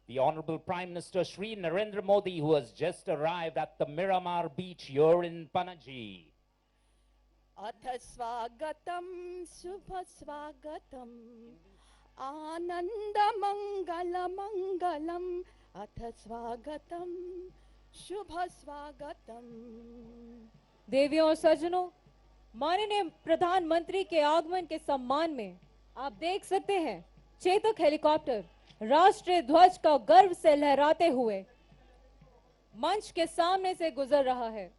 the Honorable Prime Minister Shri Narendra Modi, who has just arrived at the Miramar beach here in Panaji. अथ स्वागतम शुभ स्वागतम आनंद मंगल मंगलम अथ स्वागतम शुभ स्वागतम। देवियों और सज्जनों, माननीय प्रधानमंत्री के आगमन के सम्मान में आप देख सकते हैं चेतक हेलीकॉप्टर राष्ट्रीय ध्वज का गर्व से लहराते हुए मंच के सामने से गुजर रहा है।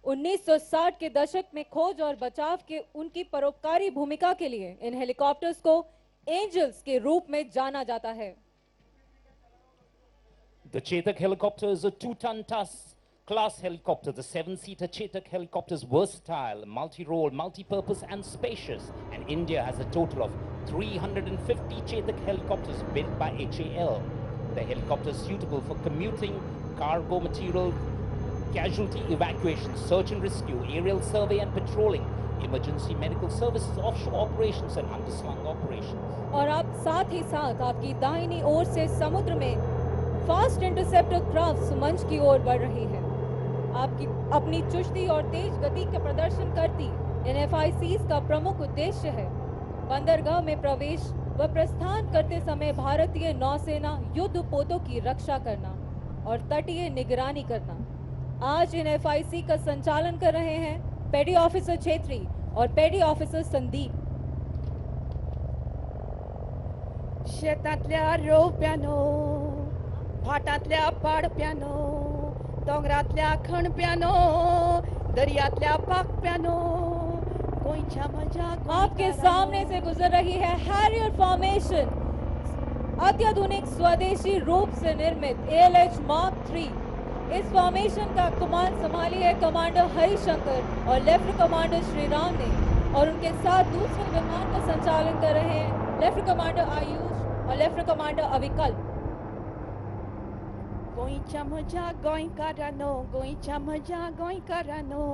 1960 के दशक में खोज और बचाव के उनकी परोपकारी भूमिका के लिए इन हेलीकॉप्टर्स को एंजल्स के रूप में जाना जाता है। The Chetak helicopter is a 2-ton class helicopter. The 7-seater Chetak helicopter is versatile, multi-role, multi-purpose and spacious. And India has a total of 350 Chetak helicopters built by HAL. The helicopter is suitable for commuting, cargo material, casualty evacuation, search and rescue, aerial survey and patrolling, emergency medical services, offshore operations and underslung operations. और आप साथ ही साथ आपकी दाहिनी ओर से समुद्र में fast interceptor craft मंच की ओर बढ़ रही है। आपकी अपनी चुस्ती और तेज गति का प्रदर्शन करती इन FICs का प्रमुख उद्देश्य है बंदरगाह में प्रवेश व प्रस्थान करते समय भारतीय नौसेना युद्ध पोतों की रक्षा करना और तटीय निगरानी करना। आज इन FIC का संचालन कर रहे हैं पेडी ऑफिसर छेत्री और पेडी ऑफिसर संदीप। शेतातल्या रोप्यानो, फाटातल्या पाडप्यानो, दोंगरातल्या खणप्यानो, दर्यातल्या पाकप्यानो, गोंयच्या मजा आपके सामने से गुजर रही है हैरियर फॉर्मेशन, अत्याधुनिक स्वदेशी रूप से निर्मित ALH Mark III। इस फॉर्मेशन का कमान संभाली है कमांडर हरिशंकर और लेफ्टिनेंट कमांडर श्रीराम ने, और उनके साथ दूसरे विमान का संचालन कर रहे हैं लेफ्टिनेंट कमांडर आयुष और लेफ्टिनेंट कमांडर अविकल्प। गोंयच्या मजा गोंयकारांनो, गोंयच्या मजा गोंयकारांनो,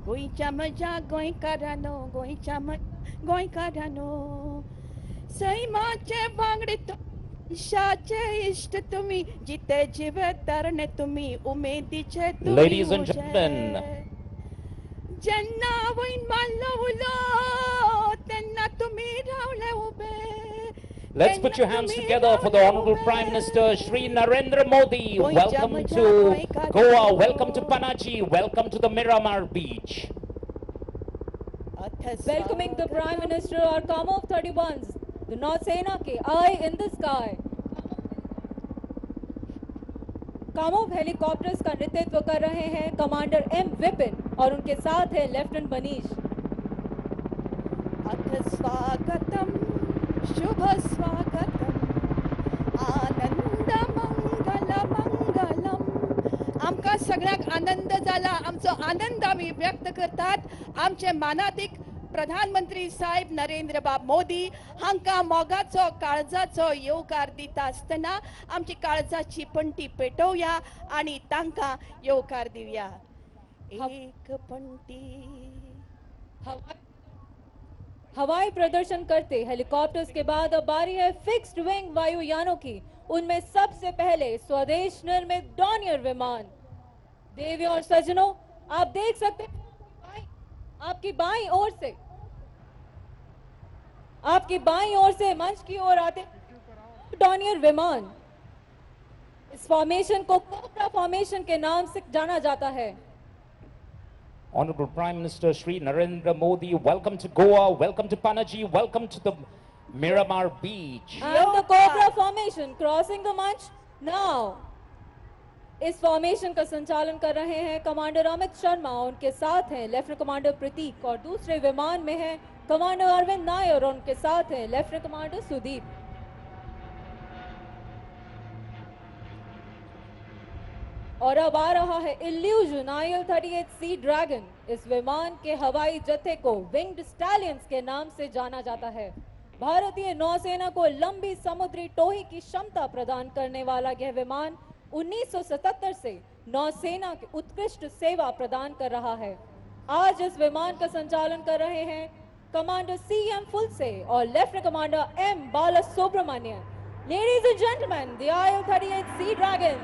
गोंयच्या मजा गोंयकारांनो, गोंयच्या गोंयकारांनो, सैमाचे वांगडे शाचे इष्ट तुम्ही, जिते जिवे तरणे तुम्ही, उमेदीचे तुम्ही। Ladies and gentlemen, जेन्ना वैन मारलो उलो तेन्ना तुम्ही रावले ube. let's put your hands together for the Honorable Prime Minister Shri Narendra Modi. Welcome to Goa, welcome to Panaji, welcome to the Miramar beach. Welcoming the Prime Minister और Kamov 31s, the नौसेना के Eye in the Sky। Kamov helicopters का नेतृत्व कर रहे हैं commander M Vipin और उनके साथ है लेफ्टिनेंट मनीष। अथ स्वागतम शुभ स्वागतम आनंद मंगल मंगलम। आमकां सगळ्यांक आनंद जाला, आमचो आनंद आमी व्यक्त करतात। आमचे मानाधिक प्रधानमंत्री साहेब नरेंद्र बाब मोदी हांकां मोगाचो काळजाचो येवकार दिता आसतना आमची काळजाची पंटी पेटोवया आनी तांकां येवकार दिवया। एक पंटी। हवाई प्रदर्शन करते हेलीकॉप्टर्स के बाद अब बारी है फिक्स्ड विंग वायुयानों की। उनमें सबसे पहले स्वदेश निर्मित डॉनियर विमान। देवियों और सज्जनों, आप देख सकते हैं आपकी बाईं ओर से मंच की ओर आते डॉनियर विमान। इस फॉर्मेशन को कोबरा फॉर्मेशन के नाम से जाना जाता है। Honorable Prime Minister Shri Narendra Modi, welcome to Goa, welcome to Panaji, welcome to the Miramar beach. And the Cobra formation crossing the मंच now. इस फॉर्मेशन का संचालन कर रहे हैं कमांडर अमित शर्मा, उनके साथ हैं लेफ्टिनेंट कमांडर प्रतीक, और दूसरे विमान में है कमांडर अरविंद नायर और उनके साथ हैं लेफ्टिनेंट कमांडर सुदीप। और अब आ रहा है इल्यूजन IL-38C ड्रैगन। इस विमान के हवाई जत्थे को विंग्ड स्टैलियंस के नाम से जाना जाता है। भारतीय नौसेना को लंबी समुद्री टोही की क्षमता प्रदान करने वाला यह विमान 1977 से नौसेना की उत्कृष्ट सेवा प्रदान कर रहा है। आज इस विमान का संचालन कर रहे हैं कमांडर CM फुलसे और lieutenant commander M Balasubramanian. Ladies and gentlemen, the IL-38 Sea Dragon.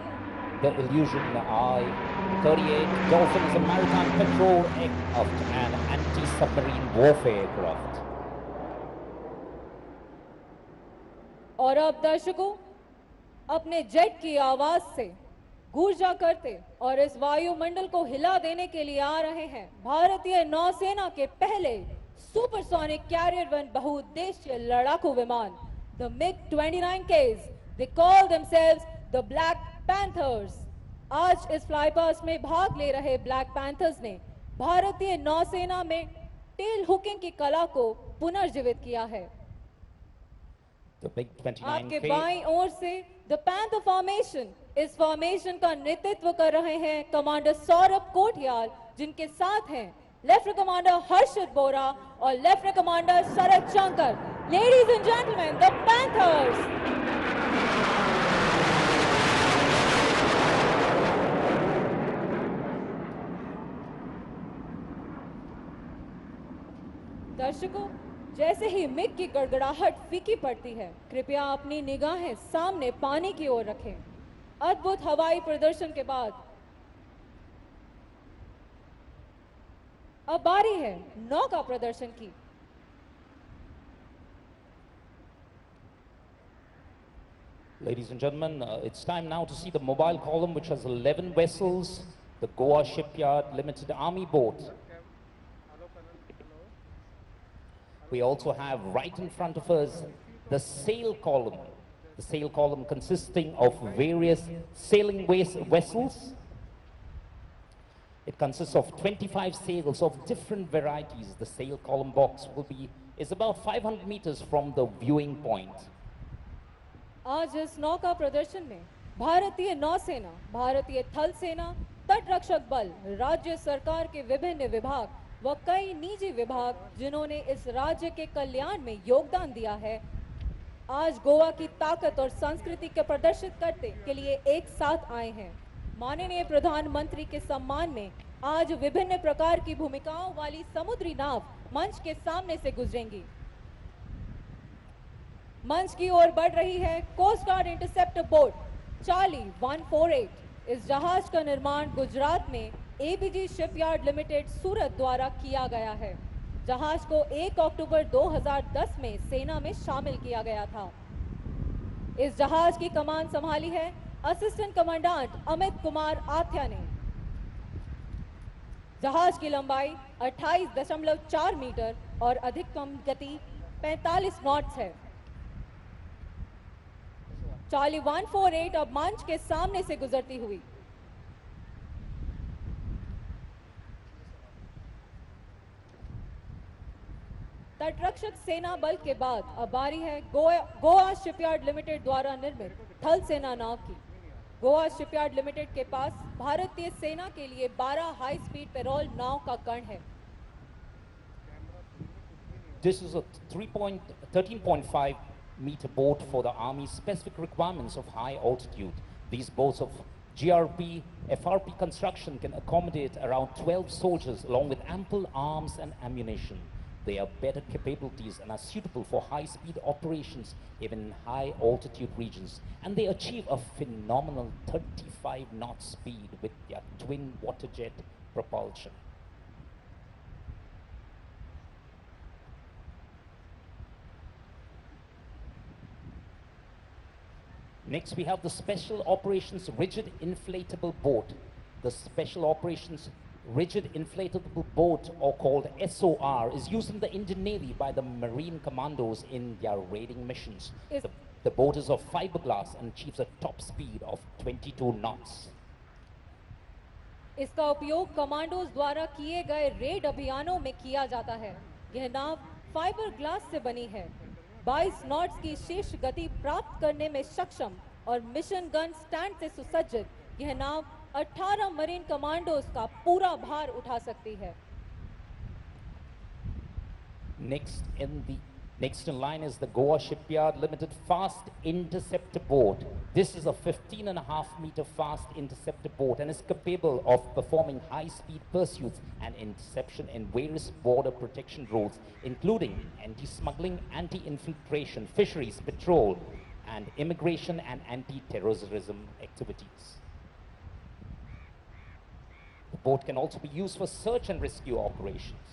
The Illusion I-38 Dolphin is a maritime patrol aircraft and anti-submarine warfare aircraft. और अब दर्शकों, अपने जेट की आवाज से गूंजा करते और इस वायुमंडल को हिला देने के लिए आ रहे हैं भारतीय नौसेना के पहले सुपरसोनिक कैरियर वन बहुउद्देश्य लड़ाकू विमान, the MiG-29Ks. They call themselves the Black Panthers. आज इस फ्लाई पास्ट में भाग ले रहे ब्लैक पैंथर्स ने भारतीय नौसेना में टेल हुकिंग की कला को पुनर्जीवित किया है। The MiG-29K. आपके बाईं ओर से द पैंथर फॉर्मेशन, इस फॉर्मेशन का नेतृत्व कर रहे हैं कमांडर सौरभ कोटियाल, जिनके साथ हैं लेफ्टिनेंट कमांडर हर्षित बोरा और lieutenant commander Sharad Shankar. Ladies and gentleman, the panthers. दर्शकों, जैसे ही मिग की गड़गड़ाहट फीकी पड़ती है, कृपया अपनी निगाहें सामने पानी की ओर रखें। अद्भुत हवाई प्रदर्शन के बाद अब बारी है नौका प्रदर्शन की। Ladies and gentlemen, it's time now to see the mobile column, which has 11 vessels, the Goa Shipyard Limited Army boat. We also have right in front of us the sail column. The sail column consisting of various sailing vessels. It consists of 25 sails of different varieties. The sail column box is about 500 meters from the viewing point. आज इस नौका प्रदर्शन में भारतीय नौसेना, भारतीय थल सेना, तट रक्षक बल, राज्य सरकार के विभिन्न विभाग व कई निजी विभाग जिन्होंने इस राज्य के कल्याण में योगदान दिया है, आज गोवा की ताकत और संस्कृति के प्रदर्शित करने के लिए एक साथ आए हैं। माननीय प्रधानमंत्री के सम्मान में आज विभिन्न प्रकार की भूमिकाओं वाली समुद्री नाव मंच के सामने से गुजरेंगी। मंच की ओर बढ़ रही है coast guard interceptor boat Charlie 148। इस जहाज का निर्माण गुजरात में एबीजी शिपयार्ड लिमिटेड सूरत द्वारा किया गया है। जहाज को 1 अक्टूबर 2010 में सेना में शामिल किया गया था। इस जहाज की कमान संभाली है असिस्टेंट कमांडेंट अमित कुमार आथ्या ने। जहाज की लंबाई 28.4 मीटर और अधिकतम गति 45 नॉट्स है। चार्ली 148 अब मंच के सामने से गुजरती हुई तटरक्षक सेना बल के बाद अब बारी है गोवा शिपयार्ड लिमिटेड द्वारा निर्मित थल सेना नाव की। गोवा शिपयार्ड लिमिटेड के पास भारतीय सेना के लिए 12 हाई स्पीड पेरोल नाव का कण है। This is a 13.5 meter boat for the Army's specific requirements of high altitude. These boats of GRP, FRP construction can accommodate around 12 soldiers along with ample arms and ammunition. They have better capabilities and are suitable for high-speed operations even in high-altitude regions. And they achieve a phenomenal 35 knot speed with their twin waterjet propulsion. Next, we have the Special Operations Rigid Inflatable Boat. The Special Operations Rigid Inflatable Boat, or called SOR, is used in the Indian Navy by the Marine Commandos in their raiding missions. The boat is of fiberglass and achieves a top speed of 22 knots. इसका उपयोग commandos द्वारा किए गए red अभियानों में किया जाता है। यह नाव फाइबर ग्लास से बनी है। 22 नॉट्स की शीर्ष गति प्राप्त करने में सक्षम और मिशन गन स्टैंड से सुसज्जित यह नाव 18 मरीन कमांडोज का पूरा भार उठा सकती है। Next in line is the Goa Shipyard Limited Fast Interceptor Boat. This is a 15.5 meter fast interceptor boat and is capable of performing high-speed pursuits and interception in various border protection roles, including anti-smuggling, anti-infiltration, fisheries, patrol, and immigration and anti-terrorism activities. The boat can also be used for search and rescue operations.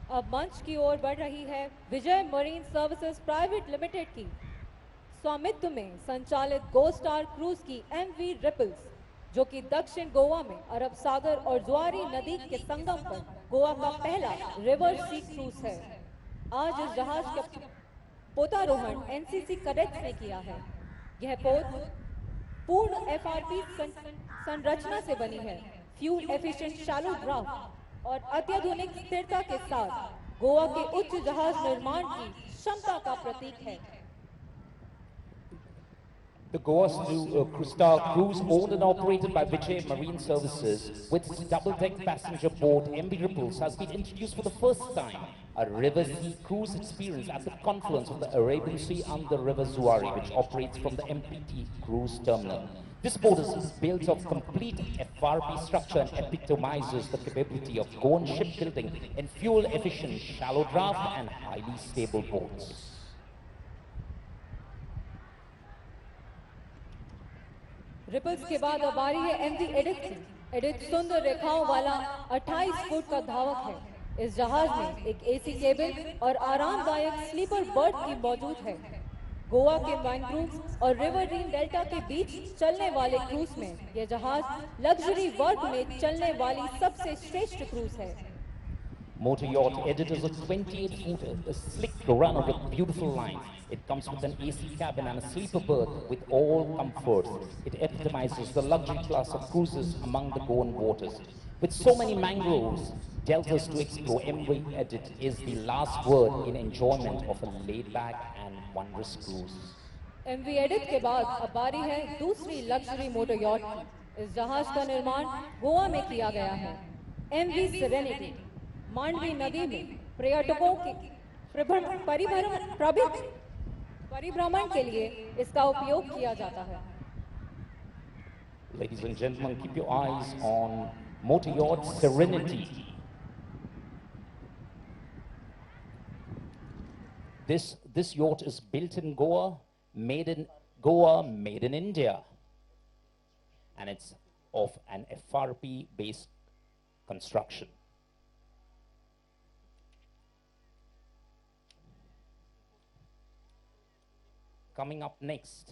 अब मंच की ओर बढ़ रही है विजय marine services private limited की स्वामित्व में संचालित गो स्टार क्रूज की एमवी रिपल्स, जो कि दक्षिण गोवा में अरब सागर और जुआरी नदी के संगम पर गोवा का पहला रिवर सी क्रूज है। आज इस जहाज का पोतारोहण एनसीसी कैडेट्स ने किया है। यह पोत पूर्ण एफआरपी संरचना से बनी है, फ्यूल एफिशिएंट शैलो ड्राफ्ट और अत्याधुनिक स्थिरता के साथ गोवा के उच्च जहाज निर्माण की क्षमता का प्रतीक है। The Goa Star Cruise, owned and operated by Vijay Marine Services, with its double-deck passenger boat MV Ripples, has been introduced for the first time. A river sea cruise experience at the confluence of the Arabian Sea and the River Zuari, which operates from the MPT Cruise Terminal. This boat is built of complete FRP structure and epitomizes the capability of Goan shipbuilding in fuel-efficient, shallow draft and highly stable boats. Ripples के बाद अब आ रही है MV Edith की। Edith सुंदर रेखाओं वाला 28 foot का धावक है। इस जहाज में एक एसी केबिन और आरामदायक स्लीपर बर्थ की मौजूद है। गोवा के मैंग्रोव्स और रिवर रीन डेल्टा के बीच चलने वाले क्रूज में यह जहाज लग्जरी वर्ग में चलने वाली सबसे श्रेष्ठ क्रूज है। Motor Yacht Edit is a 28-footer, a slick runner with beautiful lines. It comes with an AC cabin and a sleeper berth with all comforts. It epitomizes the luxury class of cruises among the Goan waters. With so many mangroves, deltas to explore, MV Edit is the last word in enjoyment of a laid-back and wondrous cruise. MV Edit के बाद अब बारी है दूसरी luxury motor yacht की। इस जहाज का निर्माण गोवा में किया गया है। MV Serenity मांडवी नदी में पर्यटकों के परिभ्रमण के लिए इसका उपयोग किया जाता है। Ladies and gentlemen, keep your eyes on Motor Yacht Serenity. This yacht is built in Goa, made in India, and it's of an FRP-based construction. Coming up next.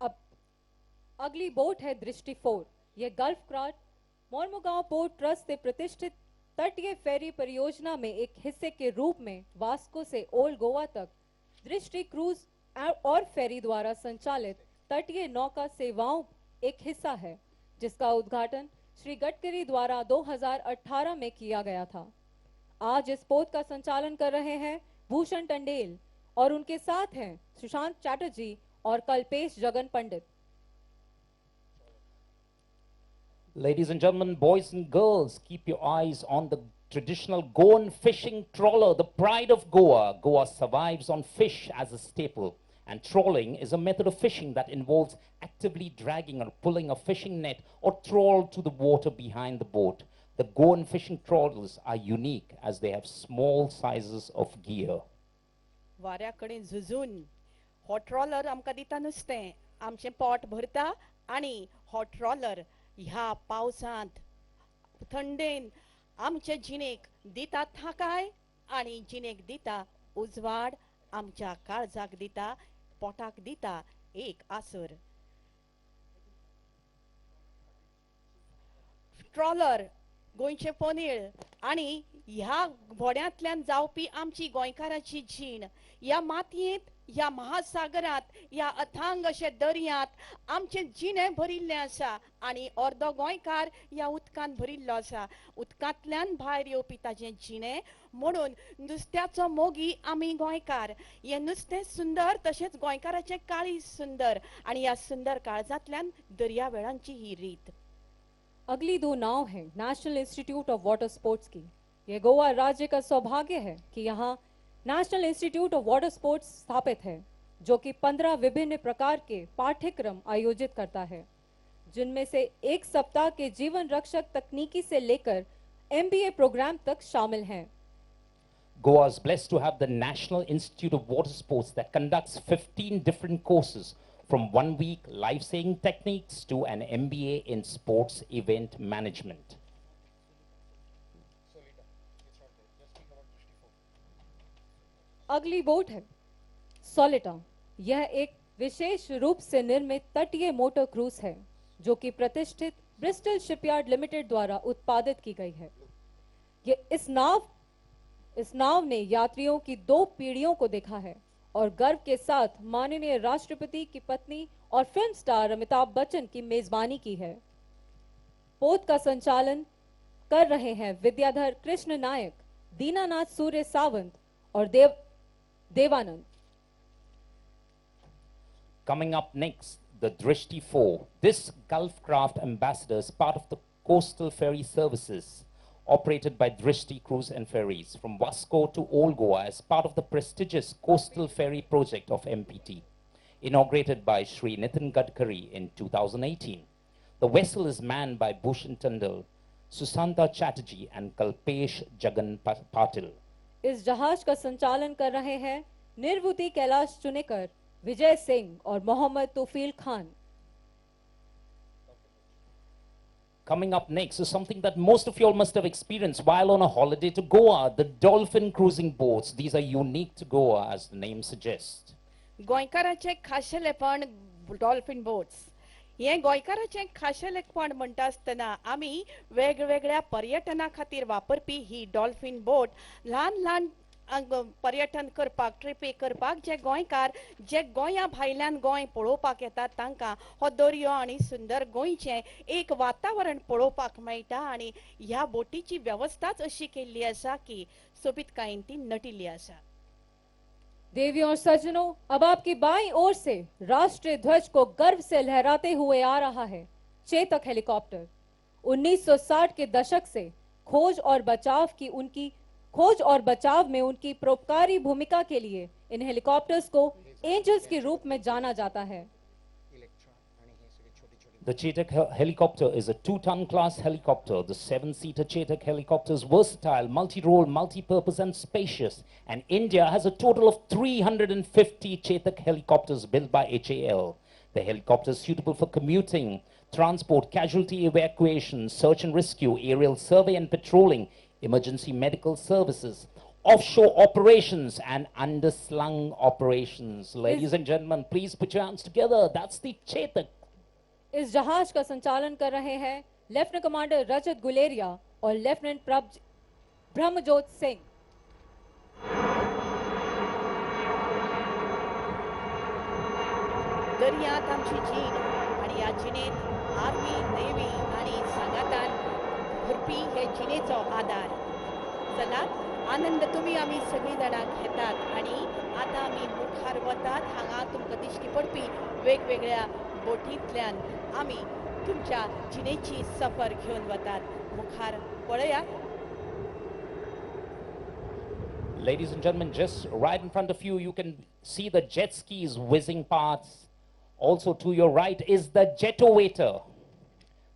अब अगली बोट है दृष्टि 4। यह gulf craft Mormugao port trust से प्रतिष्ठित तटीय फेरी परियोजना में एक हिस्से के रूप में वास्को से ओल्ड गोवा तक दृष्टि क्रूज और फेरी द्वारा संचालित तटीय नौका सेवाओं एक हिस्सा है, जिसका उद्घाटन श्री गडकरी द्वारा 2018 में किया गया था। आज इस पोत का संचालन कर रहे हैं भूषण टंडेल और उनके साथ हैं सुशांत चैटर्जी और कल्पेश जगन पंडित। Ladies and gentlemen, boys and girls, keep your eyes on the traditional Goan fishing trawler, the pride of Goa. Goa survives on fish as a staple, and trawling is a method of fishing that involves actively dragging or pulling a fishing net or trawl to the water behind the boat. The Goan fishing trawlers are unique as they have small sizes of gear. वाऱ्याकडे झुजून हो trawler आमकां दिता नुस्तें, आमचें pot भरता आणि हो trawler ह्या पावसांत थंडेन आमचे जिणेक दिता थाकाय आणि जिणेक दिता उजवाड, आमच्या काळजाक दिता, पोटाक दिता एक आसर। ट्रॉलर गोंयचे पोनीळ आणि ह्या व्हड्यांतल्यान जावपी आमची गोंयकाराची जीण ह्या मातयेंत, ह्या महासागरांत, ह्या अथांग अशे दर्यांत आमचे जिणे भरिल्ले आसा आणि अर्दो गोंयकार ह्या उदकांत भरिल्लो आसा। उदकांतल्यान भायर येवपी ताजे जिणे म्हणून नुस्त्याचो मोगी आमी गोंयकार। हे नुस्तें सुंदर तशेंच गोंयकाराचें काळीज सुंदर आणि ह्या सुंदर काळजांतल्यान दर्यावेळांची ही रीत। अगली दो नाव है national institute of water sports की। यह गोवा राज्य का सौभाग्य है कि यहाँ national institute of water sports स्थापित है, जो कि 15 विभिन्न प्रकार के पाठ्यक्रम आयोजित करता है, जिनमें से एक सप्ताह के जीवन रक्षक तकनीकी से लेकर MBA प्रोग्राम तक शामिल हैं। Goa is blessed to have the National Institute of Water Sports that conducts 15 different courses, from 1 week life-saving techniques to an MBA in sports event management. अगली बोट है सोलिटा। यह एक विशेष रूप से निर्मित तटीय मोटर क्रूज है जो कि प्रतिष्ठित ब्रिस्टल शिपयार्ड लिमिटेड द्वारा उत्पादित की गई है। ये इस नाव ने यात्रियों की 2 पीढ़ियों को देखा है और गर्व के साथ माननीय राष्ट्रपति की पत्नी और फिल्म स्टार अमिताभ बच्चन की मेजबानी की है। पोत का संचालन कर रहे हैं विद्याधर कृष्ण नायक, दीनानाथ सूर्य सावंत और Devanand. Coming up next, the Drishti 4. This Gulf craft ambassador is part of the coastal ferry services operated by Drishti Cruise and Ferries from Vasco to Old Goa as part of the prestigious coastal ferry project of MPT, inaugurated by Shri Nitin Gadkari in 2018. The vessel is manned by Bhushan Tandal, Susanta Chatterjee and Kalpesh Jagan Patil. इस जहाज का संचालन कर रहे हैं निर्वृति कैलाश चुनेकर, विजय सिंह और Mohammad तौफील Khan. Coming up next is something that most of you all must have experienced while on a holiday to Goa, the dolphin cruising boats. These are unique to Goa, as the name suggests. गोंयकारांचे खाशेलेपण dolphin boats. हे गोंयकारांचे खाशेलेपण म्हणटा आसतना आमी वेगवेगळ्या पर्यटना खातीर वापरपी ही डॉल्फिन बोट ल्हान ल्हान पर्यटन करपाक, ट्रिपी करपाक जे गोंयकार जे गोंया भायल्यान गोंय पळोवपाक येतात तांकां हो दर्यो आनी सुंदर गोंयचें एक वातावरण पळोवपाक मेळटा आनी ह्या बोटीची वेवस्थाच अशी केल्ली आसा की सोबीतकायेन ती नटिल्ली आसा। देवियों और सज्जनों, अब आपकी बाईं ओर से राष्ट्रीय ध्वज को गर्व से लहराते हुए आ रहा है चेतक हेलीकॉप्टर। 1960 के दशक से खोज और बचाव में उनकी परोपकारी भूमिका के लिए इन हेलीकॉप्टर्स को एंजल्स के रूप में जाना जाता है। The Chetak helicopter is a 2-ton class helicopter. The 7-seater Chetak helicopter is versatile, multi-role, multi-purpose and spacious. And India has a total of 350 Chetak helicopters built by HAL. The helicopter is suitable for commuting, transport, casualty evacuation, search and rescue, aerial survey and patrolling, emergency medical services, offshore operations and underslung operations. Ladies and gentlemen, please put your hands together. That's the Chetak. इस जहाज का संचालन कर रहे हैं lieutenant commander रजत गुलेरिया और lieutenant ब्रह्मजोत Singh. दर्यांत आमची जीण आणि ह्या जिणेंत आर्मी, नेव्ही आणि सांगातान भरपी हे जिणेचो आधार। चलात आनंद तुमी आमी सगळीं जाणां घेतात आणि आतां आमी मुखार वतात। हांगा तुमकां दिश्टी पडपी वेगवेगळ्या बोटींतल्यान आमी तुमच्या जिणेची सफर घेवन वतात। मुखार पळयात। Ladies and gentlemen, just right in front of you, you can see the jet skis whizzing past. Also to your right is the Jetowator.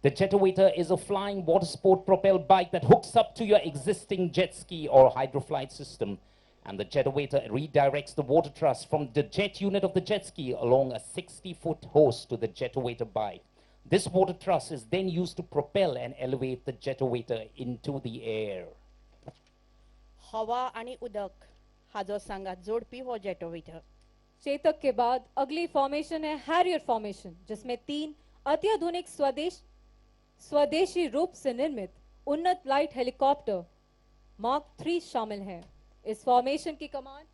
The Jetowator is a flying water sport propelled bike that hooks up to your existing jet ski or hydroflight system. And the Jetowator redirects the water truss from the jet unit of the jet ski along a 60-foot hose to the Jetowator bike. This water truss is then used to propel and elevate the Jetowator into the air. हवा आणि उदक हाजो सांगात जोडपी हो जेटोवेटर। चेतक के बाद अगली formation है हैरियर फॉर्मेशन, जिसमें 3 अत्याधुनिक स्वदेशी रूप से निर्मित उन्नत लाइट हेलीकॉप्टर मार्क 3 शामिल हैं। इस फॉर्मेशन की कमान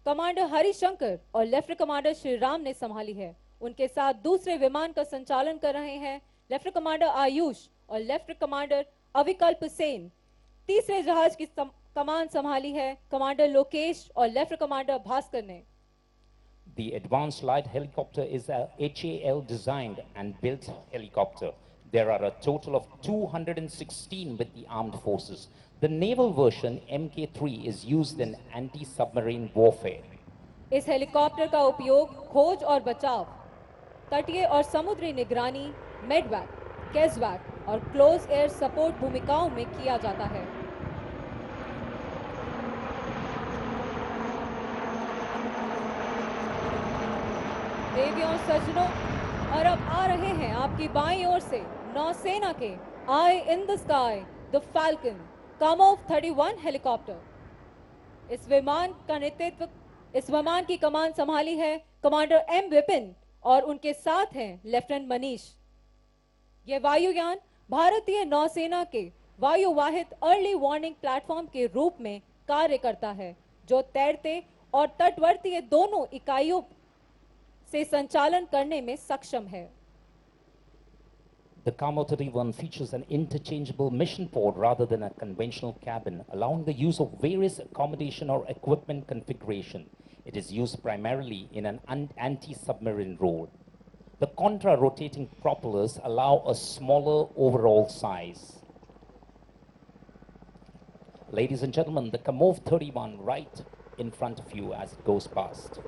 कमांडर हरिशंकर और लेफ्टिनेंट कमांडर श्री राम ने संभाली है। उनके साथ दूसरे विमान का संचालन कर रहे हैं लेफ्टिनेंट कमांडर आयुष और लेफ्टिनेंट कमांडर अविकल्प सेन। तीसरे जहाज की कमान संभाली है कमांडर लोकेश और लेफ्टिनेंट कमांडर भास्कर ने। The Advanced Light Helicopter is a HAL designed and built helicopter. There are a total of 216 with the armed forces. The naval version Mk3 is used in anti-submarine warfare. इस helicopter का उपयोग खोज और बचाव, तटीय और समुद्री निगरानी, मेडवैक, केसवैक और क्लोज एयर सपोर्ट भूमिकाओं में किया जाता है। देवियों और सज्जनों, और अब आ रहे हैं आपकी बाईं ओर से नौसेना के eye in the sky the falcon Kamov 31 helicopter. इस विमान की कमान संभाली है कमांडर एम विपिन और उनके साथ हैं लेफ्टिनेंट मनीष। यह वायुयान भारतीय नौसेना के वायु वाहित अर्ली वार्निंग प्लेटफॉर्म के रूप में कार्य करता है, जो तैरते और तटवर्तीय दोनों इकाइयों से संचालन करने में सक्षम है। The Kamo 31 features an interchangeable mission pod rather than a conventional cabin, allowing the use of various accommodation or equipment configuration. It is used primarily in an anti-submarine role. The contra-rotating propellers allow a smaller overall size. Ladies and gentlemen, the Kamov 31 right in front of you as it goes past.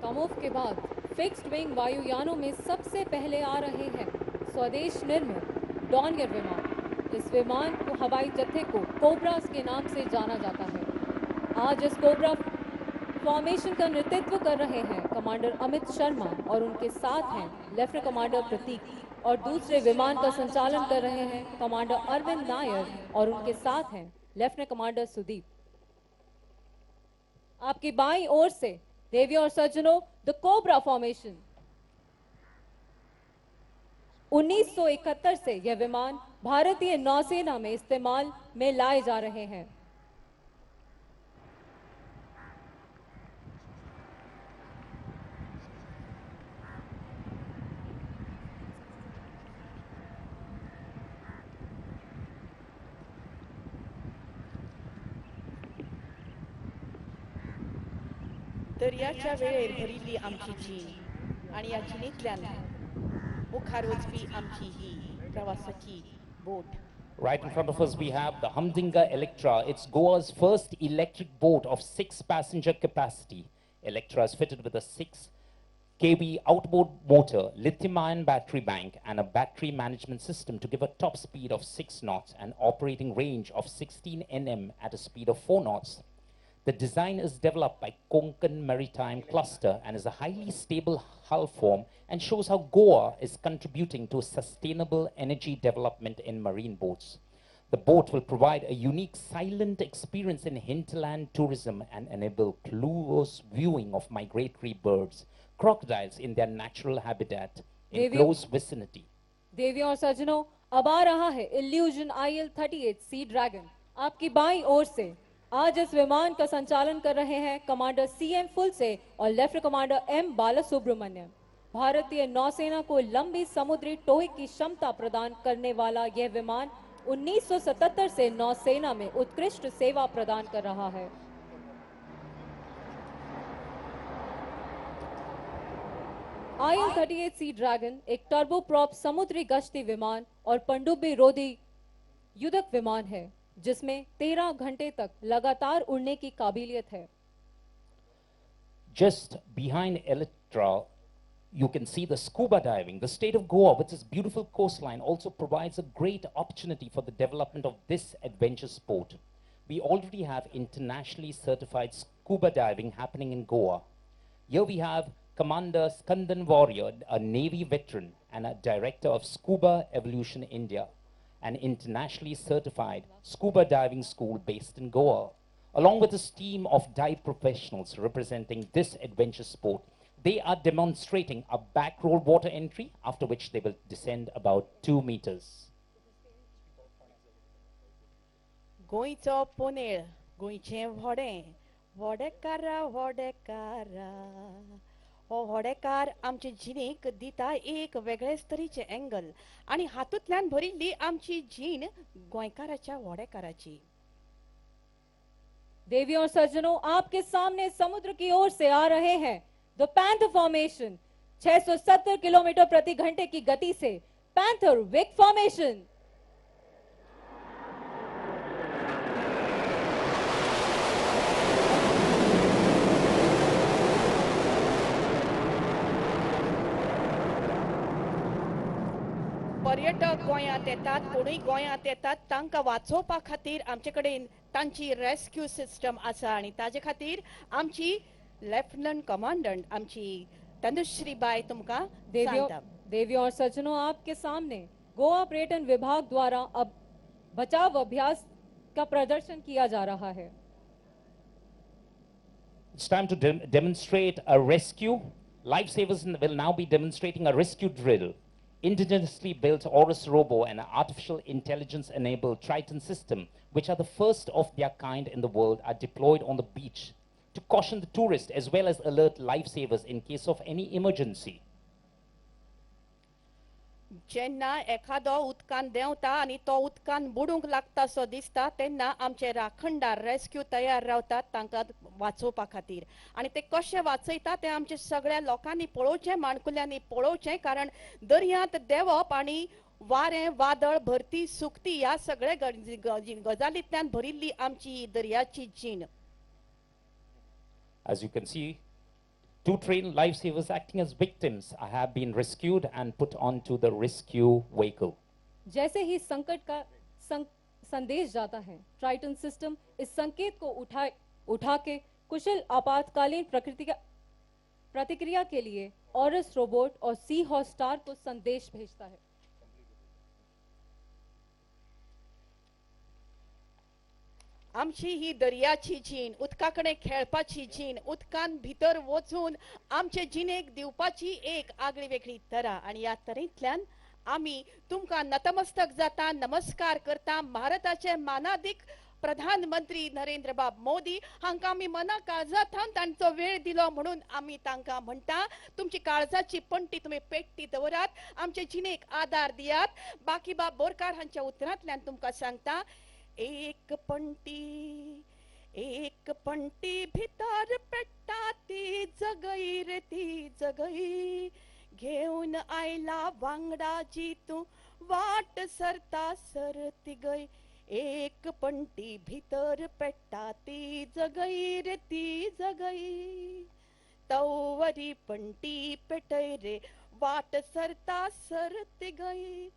Kamov के बाद fixed wing वायुयानों में सबसे पहले आ रहे हैं स्वदेश निर्मित डॉनियर विमान। इस विमान को हवाई जत्थे को कोबरास के नाम से जाना जाता है। आज इस कोबरा फॉर्मेशन का नेतृत्व कर रहे हैं कमांडर अमित शर्मा और उनके साथ हैं लेफ्टिनेंट कमांडर प्रतीक, और दूसरे विमान का संचालन कर रहे हैं कमांडर अरविंद नायर और उनके साथ हैं लेफ्टिनेंट कमांडर सुदीप। आपकी बाईं ओर से देवियों और सज्जनों, द कोबरा फॉर्मेशन। 1971 से यह विमान भारतीय नौसेना में इस्तेमाल में लाए जा रहे हैं। दर्याच्या वेळेर भरिल्ली आमची जीण आणि या जिणेंतल्यान मुखार वचपी आमची ही प्रवासाची boat. Right in front of us, we have the Humdinger Electra. It's Goa's first electric boat of 6-passenger capacity. Electra is fitted with a 6 kV outboard motor, lithium-ion battery bank, and a battery management system to give a top speed of 6 knots and operating range of 16 nm at a speed of 4 knots. The design is developed by Konkan Maritime Cluster and is a highly stable hull form and shows how Goa is contributing to sustainable energy development in marine boats. The boat will provide a unique silent experience in hinterland tourism and enable close viewing of migratory birds, crocodiles in their natural habitat in close vicinity. देवियों और सज्जनों, अब आ रहा है illusion IL-38 sea dragon. आपकी बाईं ओर से आज इस विमान का संचालन कर रहे हैं कमांडर CM फुलसे और लेफ्टिनेंट कमांडर M बालासुब्रमण्यम। भारतीय नौसेना को लंबी समुद्री टोही की क्षमता प्रदान करने वाला यह विमान 1977 से नौसेना में उत्कृष्ट सेवा प्रदान कर रहा है। IL-38 सी ड्रैगन एक टर्बोप्रॉप समुद्री गश्ती विमान और पनडुब्बी रोधी युद्धक विमान है, जिसमें 13 घंटे तक लगातार उड़ने की काबिलियत है। Just behind Electra, you can see the scuba diving. The state of Goa, with its beautiful coastline, also provides a great opportunity for the development of this adventure sport. We already have internationally certified scuba diving happening in Goa. Here we have Commander Skandan Warrior, a Navy veteran and a director of Scuba Evolution India, an internationally certified scuba diving school based in Goa. Along with his team of dive professionals representing this adventure sport, they are demonstrating a back roll water entry, after which they will descend about 2 meters. गोंयचो पोनेळ, गोंयचें व्हडें, व्हडेकारा व्हडेकारा। हो व्हडेकार आमचे जिणेक दिता एक वेगळेच तरेचे एंगल आणि हातूंतल्यान भरिल्ली आमची जीण गोंयकाराच्या व्हडेकाराची। देवियों और सज्जनों, आपके सामने समुद्र की ओर से आ रहे हैं द पैंथर फॉर्मेशन। 670 किलोमीटर प्रति घंटे की गति से पैंथर विक फॉर्मेशन। पर्यटक गोंयांत येतात, कोणूय गोंयांत येतात, तांकां वाचोवपा खातीर आमचे कडेन तांची रेस्क्यू सिस्टम आसा आणि ताजे खातीर आमची लेफ्टनंट कमांडंट आमची तनुश्री बाई तुमका देवियों सांगता. देवियों और सज्जनों, आपके सामने गोवा पर्यटन विभाग द्वारा अब बचाव अभ्यास का प्रदर्शन किया जा रहा है. It's time to demonstrate a rescue. Lifesavers will now be demonstrating a rescue drill. Indigenously built Horus Robo and an artificial intelligence-enabled Triton system, which are the first of their kind in the world, are deployed on the beach to caution the tourists as well as alert lifesavers in case of any emergency. जेन्ना एखादो उदकान देंवता आनी तो उदकान बुडूंक लागता सो दिसता तेन्ना आमचे राखणदार रेस्क्यू तयार रावतात तांकां वाचोवपा खातीर आनी ते कशे वाचयता ते आमचे सगळ्या लोकांनी पळोवचें माणकुल्यांनी पळोवचें कारण दर्यांत देंवप आनी वारें वादळ भरती सुकती ह्या सगळे गजालींतल्यान भरिल्ली आमची दर्याची जीण. As you can see, 2 trained lifesavers acting as victims have been rescued and put onto the rescue vehicle. जैसे ही संकट का संदेश जाता है, ट्राइटन सिस्टम इस संकेत को उठा के कुशल आपातकालीन प्रतिक्रिया के लिए ऑरस रोबोट और सी हॉर्स स्टार को संदेश भेजता है. आमची ही दर्याची जीण उदकाकडे खेळपाची जीण उदकान भितर वचून आमचे जिणेक दिवपाची एक आगळी वेगळी तरा आनी ह्या तरेंतल्यान आमी तुमकां नतमस्तक जाता नमस्कार करता. भारताचे मानादीक प्रधानमंत्री नरेंद्र बाब मोदी हांकां आमी मना काळजांतल्यान तांचो वेळ दिलो म्हणून आमी तांकां म्हणटा तुमची काळजाची पणटी तुमी पेट्टी दवरात, आमचे जिणेक आदार दियात. बाकी बाब बोरकार हांच्या उतरांतल्यान तुमकां सांगता एक पंटी भितर पेट्टा ती जगई रे ती जगई घेऊन आयला वांगडा जी तू वाट सरता सरती गई. एक पंटी भितर पेट्टा ती जगई रे ती जगई तवरी पंटी पेटय रे वाट सरता सरती गई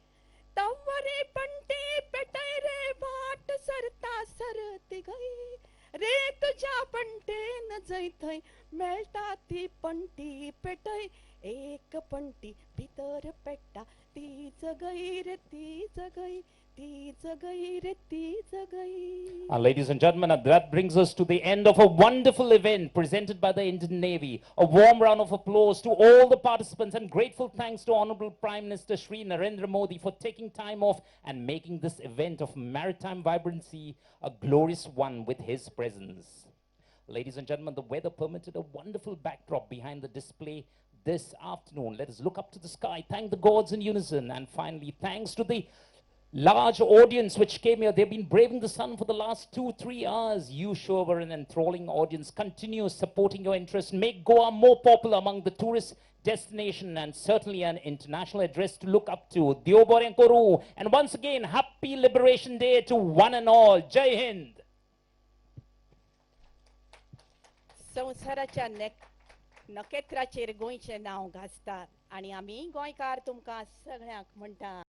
तवरी पंटी पेटय रे वाट सरता सरती गई रे तुझ्या पंटेन जैथय मेळटा ती पंटी पेटय एक पंटी भितर पेट्टा ती जगई रे ती जगई ती जगई रे ती जगई. Ladies and gentlemen, that brings us to the end of a wonderful event presented by the Indian Navy. A warm round of applause to all the participants and grateful thanks to Honorable Prime Minister Shri Narendra Modi for taking time off and making this event of maritime vibrancy a glorious one with his presence. Ladies and gentlemen, the weather permitted a wonderful backdrop behind the display this afternoon. Let us look up to the sky, thank the gods in unison, and finally, thanks to the large audience which came here. They've been braving the sun for the last 2-3 hours. You show over an enthralling audience. Continue supporting your interests. Make Goa more popular among the tourist destination and certainly an international address to look up to. Dio Boreng Koru. And once again, happy Liberation Day to one and all. Jai Hind. संवसाराच्या नकेत्राचेर गोंयचें नांव घासता आनी आमी गोंयकार तुमकां सगळ्यांक म्हणटा